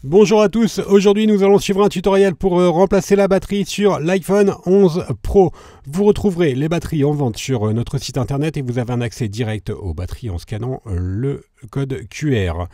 Bonjour à tous, aujourd'hui nous allons suivre un tutoriel pour remplacer la batterie sur l'iPhone 11 Pro. Vous retrouverez les batteries en vente sur notre site internet et vous avez un accès direct aux batteries en scannant le code QR.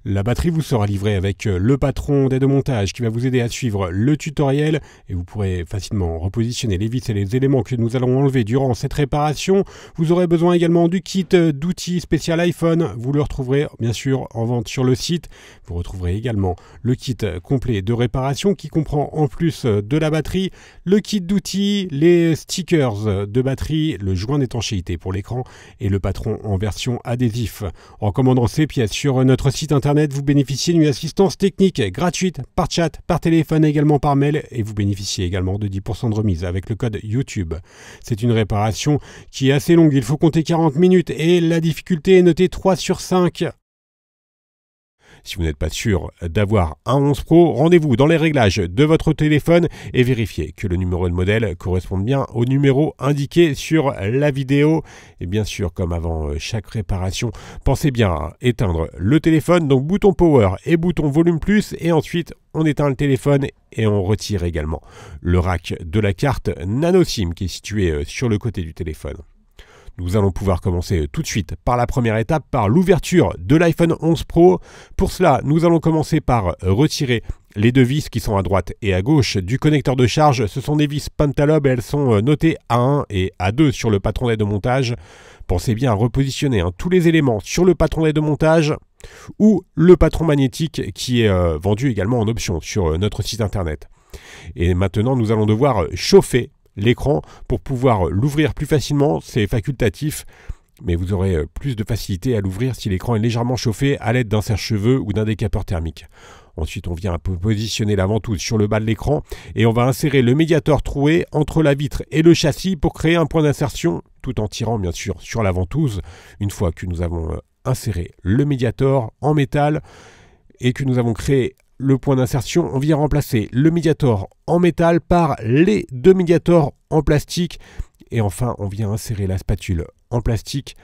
La batterie vous sera livrée avec le patron d'aide au montage qui va vous aider à suivre le tutoriel et vous pourrez facilement repositionner les vis et les éléments que nous allons enlever durant cette réparation. Vous aurez besoin également du kit d'outils spécial iPhone. Vous le retrouverez bien sûr en vente sur le site. Vous retrouverez également le kit complet de réparation qui comprend en plus de la batterie, le kit d'outils, les stickers de batterie, le joint d'étanchéité pour l'écran et le patron en version adhésif. En commandant ces pièces sur notre site internet, vous bénéficiez d'une assistance technique gratuite par chat, par téléphone et également par mail et vous bénéficiez également de 10% de remise avec le code YouTube. C'est une réparation qui est assez longue, il faut compter 40 minutes et la difficulté est notée 3 sur 5. Si vous n'êtes pas sûr d'avoir un 11 Pro, rendez-vous dans les réglages de votre téléphone et vérifiez que le numéro de modèle corresponde bien au numéro indiqué sur la vidéo. Et bien sûr, comme avant chaque réparation, pensez bien à éteindre le téléphone, donc bouton Power et bouton Volume Plus, et ensuite on éteint le téléphone et on retire également le rack de la carte Nano SIM qui est situé sur le côté du téléphone. Nous allons pouvoir commencer tout de suite par la première étape, par l'ouverture de l'iPhone 11 Pro. Pour cela, nous allons commencer par retirer les deux vis qui sont à droite et à gauche du connecteur de charge. Ce sont des vis Pentalob et elles sont notées A1 et A2 sur le patron d'aide au montage. Pensez bien à repositionner tous les éléments sur le patron d'aide au montage ou le patron magnétique qui est vendu également en option sur notre site internet. Et maintenant, nous allons devoir chauffer l'écran pour pouvoir l'ouvrir plus facilement. C'est facultatif, mais vous aurez plus de facilité à l'ouvrir si l'écran est légèrement chauffé à l'aide d'un sèche-cheveux ou d'un décapeur thermique. Ensuite, on vient positionner la ventouse sur le bas de l'écran et on va insérer le médiator troué entre la vitre et le châssis pour créer un point d'insertion, tout en tirant bien sûr sur la ventouse. Une fois que nous avons inséré le médiator en métal et que nous avons créé le point d'insertion, on vient remplacer le médiator en métal par les deux médiators en plastique. Et enfin, on vient insérer la spatule en plastique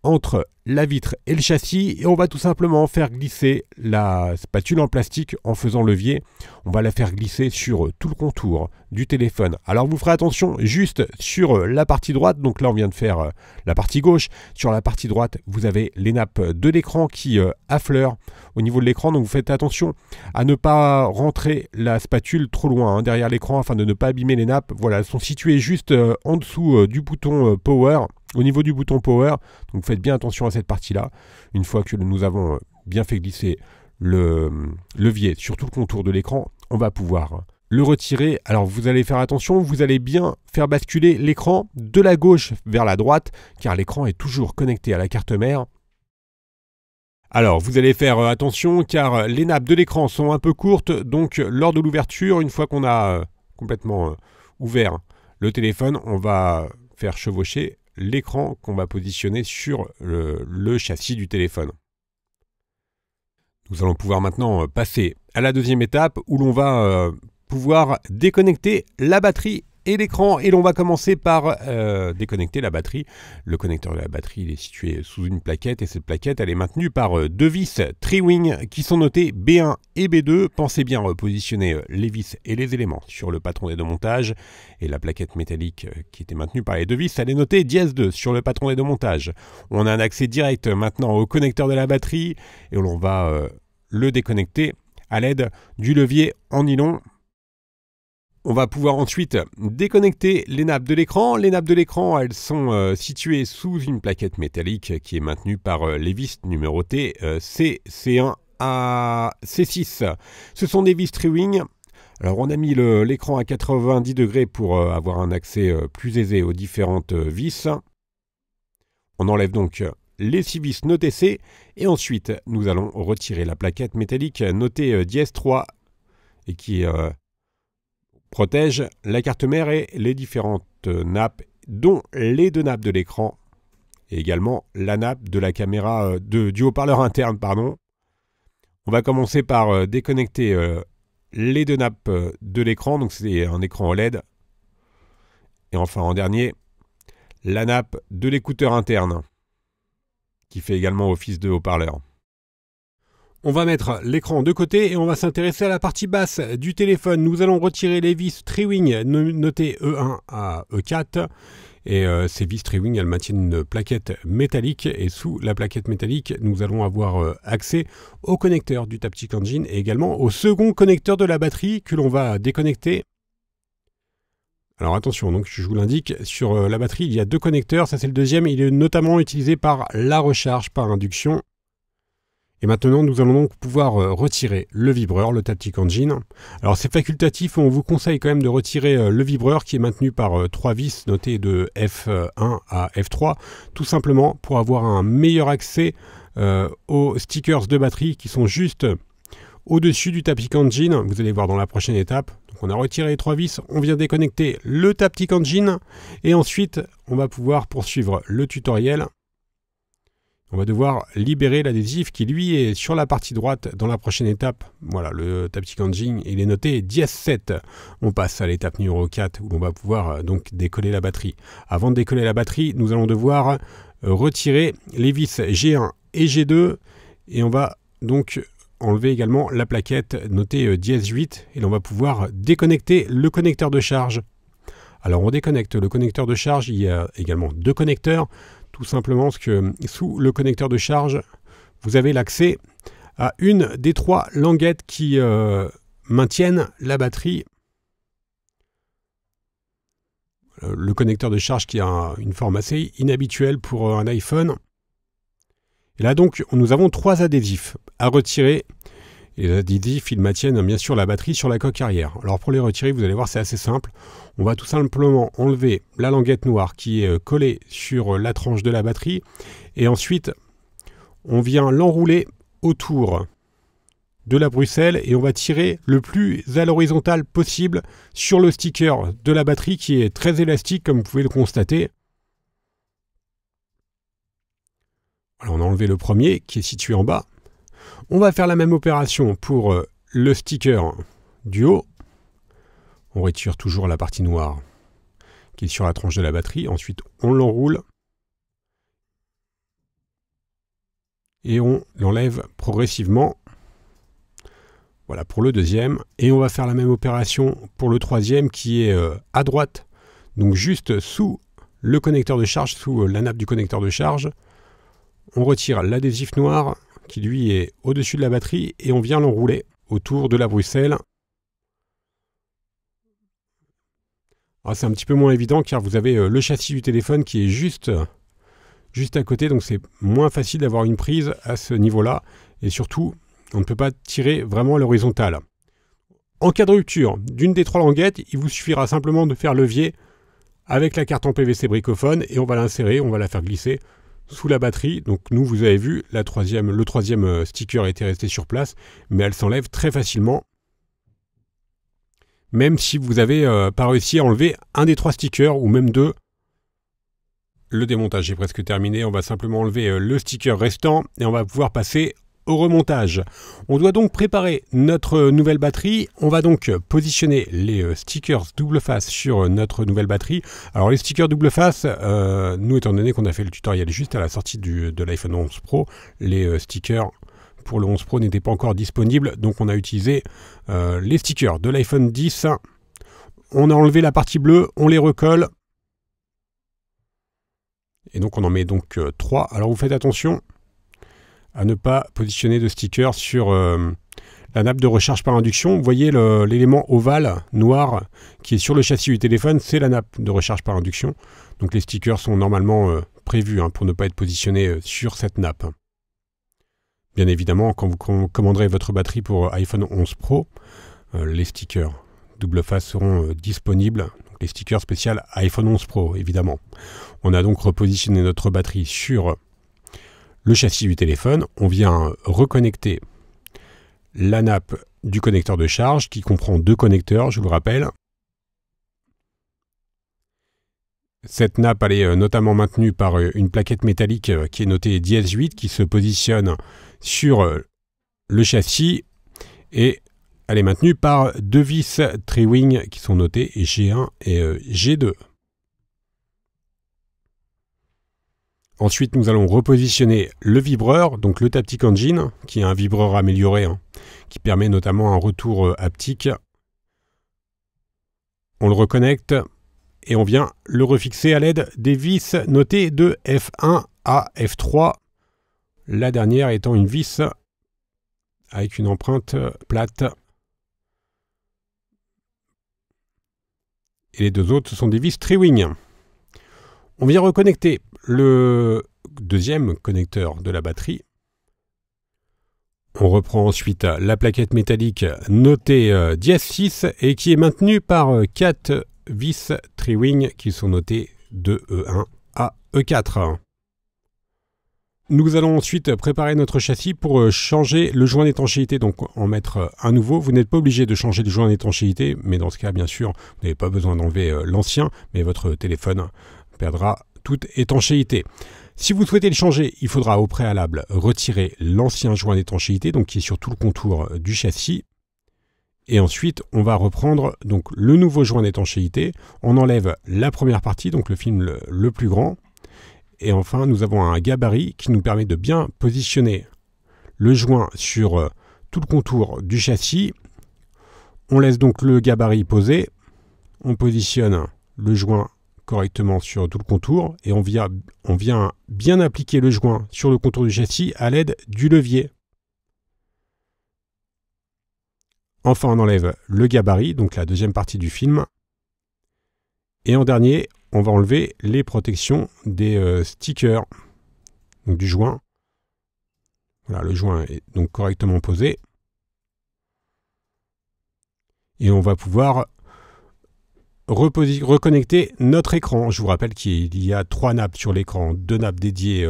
entre la vitre et le châssis et on va tout simplement faire glisser la spatule en plastique en faisant levier. On va la faire glisser sur tout le contour du téléphone. Alors vous ferez attention juste sur la partie droite, donc là on vient de faire la partie gauche. Sur la partie droite, vous avez les nappes de l'écran qui affleurent au niveau de l'écran, donc vous faites attention à ne pas rentrer la spatule trop loin derrière l'écran afin de ne pas abîmer les nappes. Voilà, elles sont situées juste en dessous du bouton Power. Au niveau du bouton Power, donc faites bien attention à cette partie-là. Une fois que nous avons bien fait glisser le levier sur tout le contour de l'écran, on va pouvoir le retirer. Alors vous allez faire attention, vous allez bien faire basculer l'écran de la gauche vers la droite, car l'écran est toujours connecté à la carte mère. Alors vous allez faire attention, car les nappes de l'écran sont un peu courtes, donc lors de l'ouverture, une fois qu'on a complètement ouvert le téléphone, on va faire chevaucher l'écran qu'on va positionner sur le châssis du téléphone. Nous allons pouvoir maintenant passer à la deuxième étape où l'on va pouvoir déconnecter la batterie et l'écran, et l'on va commencer par déconnecter la batterie. Le connecteur de la batterie il est situé sous une plaquette et cette plaquette elle est maintenue par deux vis Tri-Wing qui sont notées B1 et B2. Pensez bien repositionner les vis et les éléments sur le patron d'aide au montage, et la plaquette métallique qui était maintenue par les deux vis elle est notée Dièse 2 sur le patron d'aide au montage. On a un accès direct maintenant au connecteur de la batterie et l'on va le déconnecter à l'aide du levier en nylon. On va pouvoir ensuite déconnecter les nappes de l'écran. Les nappes de l'écran, elles sont situées sous une plaquette métallique qui est maintenue par les vis numérotées C1 à C6. Ce sont des vis Tri-Wing. Alors on a mis l'écran à 90 degrés pour avoir un accès plus aisé aux différentes vis. On enlève donc les 6 vis notées C et ensuite nous allons retirer la plaquette métallique notée Dièse 3 et qui protège la carte mère et les différentes nappes, dont les deux nappes de l'écran et également la nappe de la caméra du haut-parleur interne. On va commencer par déconnecter les deux nappes de l'écran, donc c'est un écran OLED. Et enfin en dernier, la nappe de l'écouteur interne qui fait également office de haut-parleur. On va mettre l'écran de côté et on va s'intéresser à la partie basse du téléphone. Nous allons retirer les vis Tri-Wing notées E1 à E4. Et ces vis Tri-Wing, elles maintiennent une plaquette métallique. Et sous la plaquette métallique, nous allons avoir accès au connecteur du Taptic Engine et également au second connecteur de la batterie que l'on va déconnecter. Alors attention, donc je vous l'indique, sur la batterie, il y a deux connecteurs. Ça, c'est le deuxième. Il est notamment utilisé par la recharge par induction. Et maintenant, nous allons donc pouvoir retirer le vibreur, le Taptic Engine. Alors c'est facultatif, on vous conseille quand même de retirer le vibreur qui est maintenu par trois vis notées de F1 à F3, tout simplement pour avoir un meilleur accès aux stickers de batterie qui sont juste au-dessus du Taptic Engine. Vous allez voir dans la prochaine étape. Donc on a retiré les trois vis, on vient déconnecter le Taptic Engine et ensuite on va pouvoir poursuivre le tutoriel. On va devoir libérer l'adhésif qui lui est sur la partie droite dans la prochaine étape. Voilà, le Taptic Engine, il est noté dièse 7. On passe à l'étape numéro 4 où on va pouvoir donc décoller la batterie. Avant de décoller la batterie, nous allons devoir retirer les vis G1 et G2 et on va donc enlever également la plaquette notée dièse 8 et l'on va pouvoir déconnecter le connecteur de charge. Alors on déconnecte le connecteur de charge, il y a également deux connecteurs. Tout simplement parce que sous le connecteur de charge, vous avez l'accès à une des trois languettes qui maintiennent la batterie. Le connecteur de charge qui a une forme assez inhabituelle pour un iPhone. Et là donc, nous avons trois adhésifs à retirer. Et les adhésifs, ils maintiennent bien sûr la batterie sur la coque arrière. Alors pour les retirer, vous allez voir, c'est assez simple. On va tout simplement enlever la languette noire qui est collée sur la tranche de la batterie. Et ensuite, on vient l'enrouler autour de la Bruxelles et on va tirer le plus à l'horizontale possible sur le sticker de la batterie qui est très élastique comme vous pouvez le constater. Alors on a enlevé le premier qui est situé en bas. On va faire la même opération pour le sticker du haut. On retire toujours la partie noire qui est sur la tranche de la batterie. Ensuite, on l'enroule et on l'enlève progressivement. Voilà pour le deuxième. Et on va faire la même opération pour le troisième qui est à droite. Donc juste sous le connecteur de charge, sous la nappe du connecteur de charge. On retire l'adhésif noir qui lui est au-dessus de la batterie et on vient l'enrouler autour de la Bruxelles. C'est un petit peu moins évident car vous avez le châssis du téléphone qui est juste à côté, donc c'est moins facile d'avoir une prise à ce niveau-là et surtout on ne peut pas tirer vraiment à l'horizontale. En cas de rupture d'une des trois languettes, il vous suffira simplement de faire levier avec la carte en PVC bricophone et on va l'insérer, on va la faire glisser sous la batterie. Donc nous, vous avez vu, le troisième sticker était resté sur place, mais elle s'enlève très facilement. Même si vous n'avez pas réussi à enlever un des trois stickers, ou même deux. Le démontage est presque terminé, on va simplement enlever le sticker restant, et on va pouvoir passer au remontage. On doit donc préparer notre nouvelle batterie. On va donc positionner les stickers double face sur notre nouvelle batterie. Alors les stickers double face, nous étant donné qu'on a fait le tutoriel juste à la sortie de l'iPhone 11 Pro, les stickers pour le 11 Pro n'étaient pas encore disponibles. Donc on a utilisé les stickers de l'iPhone 10. On a enlevé la partie bleue, on les recolle. Et donc on en met donc 3. Alors vous faites attention à ne pas positionner de sticker sur la nappe de recharge par induction. Vous voyez l'élément ovale noir qui est sur le châssis du téléphone, c'est la nappe de recharge par induction. Donc les stickers sont normalement prévus pour ne pas être positionnés sur cette nappe. Bien évidemment, quand vous commanderez votre batterie pour iPhone 11 Pro, les stickers double face seront disponibles. Donc les stickers spéciaux iPhone 11 Pro, évidemment. On a donc repositionné notre batterie sur le châssis du téléphone. On vient reconnecter la nappe du connecteur de charge qui comprend deux connecteurs, je vous le rappelle. Cette nappe elle est notamment maintenue par une plaquette métallique qui est notée dièse 8 qui se positionne sur le châssis et elle est maintenue par deux vis Tri-Wing qui sont notées G1 et G2. Ensuite, nous allons repositionner le vibreur, donc le Taptic Engine, qui est un vibreur amélioré, qui permet notamment un retour haptique. On le reconnecte et on vient le refixer à l'aide des vis notées de F1 à F3. La dernière étant une vis avec une empreinte plate. Et les deux autres, ce sont des vis Tri-Wing. On vient reconnecter le deuxième connecteur de la batterie. On reprend ensuite la plaquette métallique notée dièse 6 et qui est maintenue par 4 vis Tri-Wing qui sont notées de E1 à E4. Nous allons ensuite préparer notre châssis pour changer le joint d'étanchéité, donc en mettre un nouveau. Vous n'êtes pas obligé de changer le joint d'étanchéité, mais dans ce cas, bien sûr, vous n'avez pas besoin d'enlever l'ancien, mais votre téléphone perdra toute étanchéité. Si vous souhaitez le changer, il faudra au préalable retirer l'ancien joint d'étanchéité, donc qui est sur tout le contour du châssis. Et ensuite, on va reprendre donc le nouveau joint d'étanchéité. On enlève la première partie, donc le film le plus grand. Et enfin, nous avons un gabarit qui nous permet de bien positionner le joint sur tout le contour du châssis. On laisse donc le gabarit posé. On positionne le joint correctement sur tout le contour et on vient bien appliquer le joint sur le contour du châssis à l'aide du levier. Enfin, on enlève le gabarit, donc la deuxième partie du film. Et en dernier, on va enlever les protections des stickers, donc du joint. Voilà, le joint est donc correctement posé. Et on va pouvoir reconnecter notre écran. Je vous rappelle qu'il y a 3 nappes sur l'écran, 2 nappes dédiées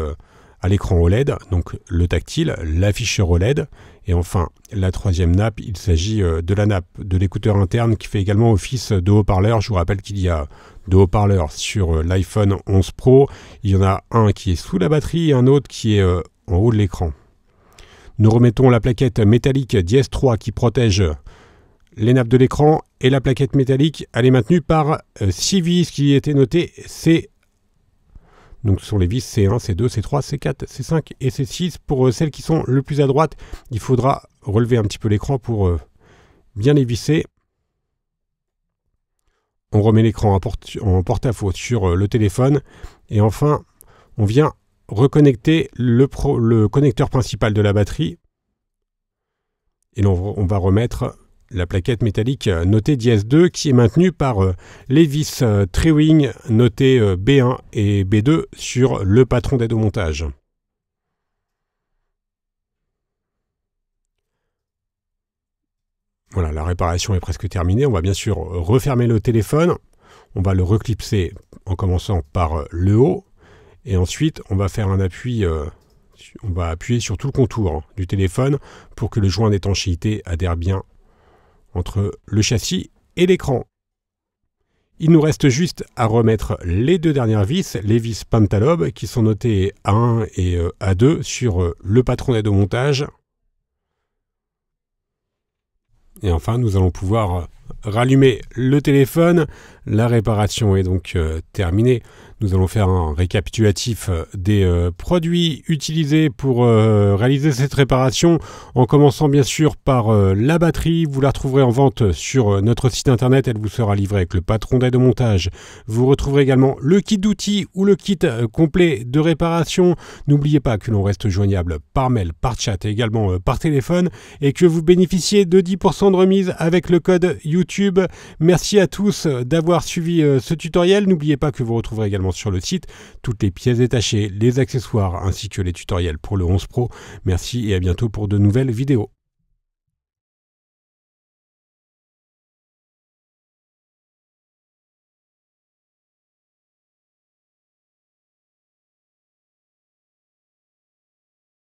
à l'écran OLED, donc le tactile, l'afficheur OLED, et enfin la troisième nappe, il s'agit de la nappe de l'écouteur interne qui fait également office de haut-parleur. Je vous rappelle qu'il y a 2 haut-parleurs sur l'iPhone 11 Pro, il y en a un qui est sous la batterie et un autre qui est en haut de l'écran. Nous remettons la plaquette métallique dièse 3 qui protège les nappes de l'écran, et la plaquette métallique, elle est maintenue par 6 vis qui étaient notées C. Donc ce sont les vis C1, C2, C3, C4, C5 et C6. Pour celles qui sont le plus à droite, il faudra relever un petit peu l'écran pour bien les visser. On remet l'écran en porte-à-faux sur le téléphone. Et enfin, on vient reconnecter le connecteur principal de la batterie. Et on va remettre la plaquette métallique notée dièse 2 qui est maintenue par les vis Tri-Wing notées B1 et B2 sur le patron d'aide au montage. Voilà, la réparation est presque terminée. On va bien sûr refermer le téléphone. On va le reclipser en commençant par le haut. Et ensuite, on va faire un appui. On va appuyer sur tout le contour du téléphone pour que le joint d'étanchéité adhère bien entre le châssis et l'écran. Il nous reste juste à remettre les 2 dernières vis, les vis Pentalobe, qui sont notées A1 et A2 sur le patron d'aide au montage. Et enfin, nous allons pouvoir rallumer le téléphone. La réparation est donc terminée. Nous allons faire un récapitulatif des produits utilisés pour réaliser cette réparation, en commençant bien sûr par la batterie. Vous la retrouverez en vente sur notre site internet, elle vous sera livrée avec le patron d'aide au montage. Vous retrouverez également le kit d'outils ou le kit complet de réparation. N'oubliez pas que l'on reste joignable par mail, par chat et également par téléphone, et que vous bénéficiez de 10% de remise avec le code YouTube. Merci à tous d'avoir suivi ce tutoriel. N'oubliez pas que vous retrouverez également sur le site toutes les pièces détachées, les accessoires ainsi que les tutoriels pour le 11 Pro. Merci et à bientôt pour de nouvelles vidéos.